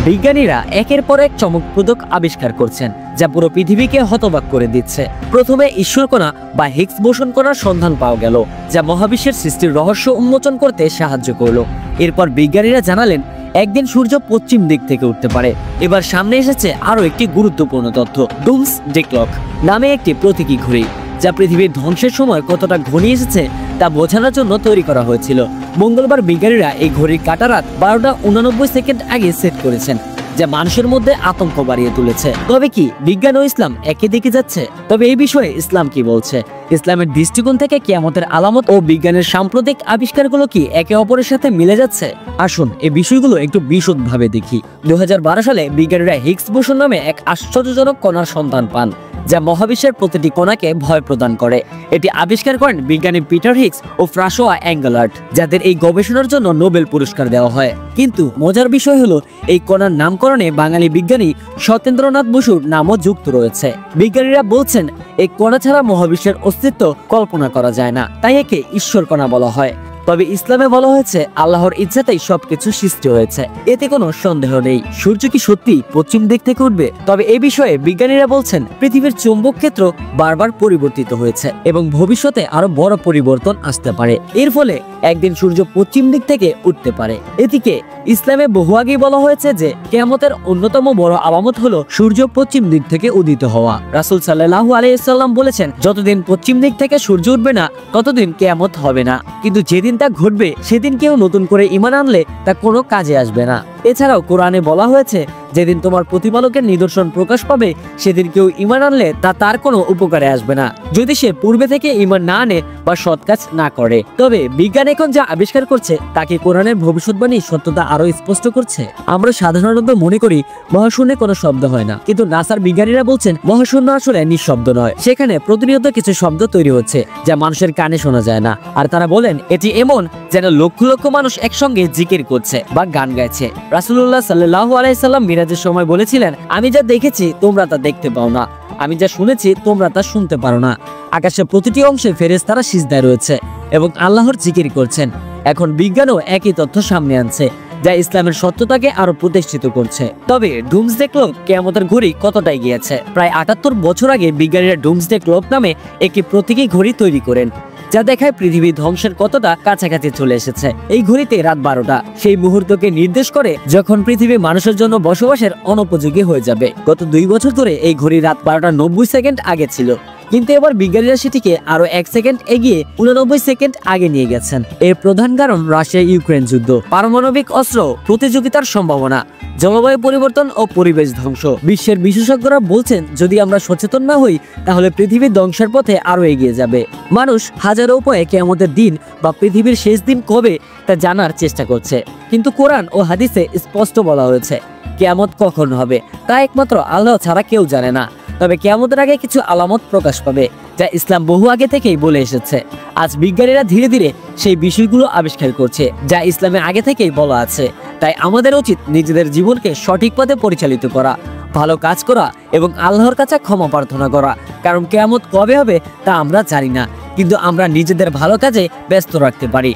বিজ্ঞানীরা একের পর এক চমকপ্রদ আবিষ্কার করছেন যা পুরো পৃথিবীকে হতবাক করে দিচ্ছে। প্রথমে ঈশ্বরকণা বা হিগস বোসন কণার সন্ধান পাওয়া গেল, যা মহাবিশ্বের সৃষ্টির রহস্য উন্মোচন করতে সাহায্য করলো। এরপর বিজ্ঞানীরা জানালেন একদিন সূর্য পশ্চিম দিক থেকে উঠতে পারে। এবার সামনে এসেছে আরো একটি গুরুত্বপূর্ণ তথ্য, ডুমসডে ক্লক নামে একটি প্রতীকী ঘড়ি, যা পৃথিবীর ধ্বংসের সময় কতটা ঘনিয়ে এসেছে তা বোঝানোর জন্য তৈরি করা হয়েছিল। মঙ্গলবার বিজ্ঞানীরা এই ঘড়ির কাঁটা রাত 12:89 আগে সেট করেছেন, যা মানুষের মধ্যে আতঙ্ক বাড়িয়ে তুলেছে। তবে কি বিজ্ঞান ও ইসলাম একই দিকে যাচ্ছে? তবে এই বিষয়ে ইসলাম কি বলছে? ইসলামের দৃষ্টিকোণ থেকে কিয়ামতের আলামত ও বিজ্ঞানের সাম্প্রতিক আবিষ্কারগুলো কি একে অপরের সাথে মিলে যাচ্ছে? আসুন এই বিষয়গুলো একটু বিশদভাবে দেখি। 2012 সালে বিজ্ঞানীরা হিগস বোসন নামে এক আশ্চর্যজনক কণার সন্ধান পান, যা মহাবিশ্বের প্রতিটি কণাকে ভয় প্রদান করে। এটি আবিষ্কার করেন বিজ্ঞানী পিটার হিগস ও ফ্রাঁসোয়া এঙ্গেলার্ট, যাদের এই গবেষণার জন্য নোবেল পুরস্কার দেওয়া হয়। কিন্তু মজার বিষয় হলো এই কণার নামকরণে বাঙালি বিজ্ঞানী সত্যেন্দ্রনাথ বসুর নামও যুক্ত রয়েছে। বিজ্ঞানীরা বলছেন এই কণা ছাড়া মহাবিশ্বের অস্তিত্ব কল্পনা করা যায় না, তাই একে ঈশ্বর কণা বলা হয়। তবে ইসলামে বলা হয়েছে আল্লাহর ইচ্ছাতেই সবকিছু সৃষ্টি হয়েছে, এতে কোনো সন্দেহ নেই। সূর্য কি সত্যি পশ্চিম দিক থেকে উঠবে? তবে এই বিষয়ে বিজ্ঞানীরা বলছেন পৃথিবীর চৌম্বক ক্ষেত্র বারবার পরিবর্তিত হয়েছে এবং ভবিষ্যতে আরো বড় পরিবর্তন আসতে পারে। এর ফলে একদিন সূর্য পশ্চিম দিক থেকে উঠতে পারে। এদিকে ইসলামে বহু আগেই বলা হয়েছে যে কিয়ামতের অন্যতম বড় আলামত হলো সূর্য পশ্চিম দিক থেকে উদিত হওয়া। রাসূল সাল্লাল্লাহু আলাইহি ওয়াসাল্লাম বলেছেন, যতদিন পশ্চিম দিক থেকে সূর্য উঠবে না ততদিন কিয়ামত হবে না, কিন্তু যেদিন তা ঘটবে সেদিন কেউ নতুন করে ঈমান আনলে তা কোনো কাজে আসবে না। এছাড়াও কোরআনে বলা হয়েছে যেদিন তোমার প্রতিপালকের নিদর্শন প্রকাশ পাবে সেদিন কেউ ঈমান আনলে তা তার কোনো উপকারে আসবে না, যদি সে পূর্বে থেকে ঈমান না আনে বা সৎ কাজ না করে। তবে বিজ্ঞান এখন যা আবিষ্কার করছে তাকে কোরআনের ভবিষ্যৎবাণী সত্যতা আরো স্পষ্ট করছে। আমরা সাধারণত মনে করি মহাশূন্যে কোনো শব্দ হয় না, কিন্তু নাসার বিজ্ঞানীরা বলছেন মহাশূন্য আসলে নিঃশব্দ নয়, সেখানে প্রতিনিয়ত কিছু শব্দ তৈরি হচ্ছে যা মানুষের কানে শোনা যায় না। আর তারা বলেন এটি এমন যেন লক্ষ লক্ষ মানুষ একসঙ্গে জিকির করছে বা গান গাইছে। রাসূলুল্লাহ সাল্লাল্লাহু আলাইহি সাল্লাম মিরাজের সময় বলেছিলেন, আমি যা দেখেছি তোমরা তা দেখতে পাও না, আমি যা শুনেছি তোমরা তা শুনতে পারো না। আকাশের প্রতিটি অংশে ফেরেশতারা সিজদায় রয়েছে এবং আল্লাহর জিকির করছেন। এখন বিজ্ঞানও একই তথ্য সামনে আনছে, যা ইসলামের সত্যতাকে আরো প্রতিষ্ঠিত করছে। তবে ডুমসডে ক্লক কিয়ামতের ঘড়ি কতটা এগিয়েছে? প্রায় 78 বছর আগে বিজ্ঞানীরা ডুমসডে ক্লক নামে একটি প্রতীকী ঘড়ি তৈরি করেন, যা দেখায় পৃথিবী ধ্বংসের কতটা কাছাকাছি চলে এসেছে। এই ঘড়িতে রাত 12টা সেই মুহূর্তকে নির্দেশ করে যখন পৃথিবী মানুষের জন্য বসবাসের অনুপযোগী হয়ে যাবে। গত 2 বছর ধরে এই ঘড়ি রাত 12:90 আগে ছিল, কিন্তু এবার বিজ্ঞানীরা সেটিকে আরো 1 সেকেন্ড এগিয়ে 89 সেকেন্ড আগে নিয়ে গেছেন। এর প্রধান কারণ রাশিয়া ইউক্রেন যুদ্ধ, পারমাণবিক অস্ত্র প্রতিযোগিতার সম্ভাবনা, জলবায়ু পরিবর্তন ও পরিবেশ ধ্বংস। বিশ্বের বিশেষজ্ঞরা বলছেন যদি আমরা সচেতন না হই তাহলে পৃথিবী ধ্বংসের পথে আরো এগিয়ে যাবে। মানুষ হাজারো উপায়ে কিয়ামতের দিন বা পৃথিবীর শেষ দিন কবে তা জানার চেষ্টা করছে, কিন্তু কোরআন ও হাদিসে স্পষ্ট বলা হয়েছে কিয়ামত কখন হবে তা একমাত্র আল্লাহ ছাড়া কেউ জানে না। তবে কিয়ামতের আগে কিছু আলামত প্রকাশ পাবে, যা ইসলাম বহু আগে থেকেই বলে এসেছে। আজ বিজ্ঞানীরা ধীরে ধীরে সেই বিষয়গুলো আবিষ্কার করছে যা ইসলামে আগে থেকেই বলা আছে। তাই আমাদের উচিত নিজেদের জীবনকে সঠিক পথে পরিচালিত করা, ভালো কাজ করা এবং আল্লাহর কাছে ক্ষমা প্রার্থনা করা। কারণ কিয়ামত কবে হবে তা আমরা জানি না, কিন্তু আমরা নিজেদের ভালো কাজে ব্যস্ত রাখতে পারি।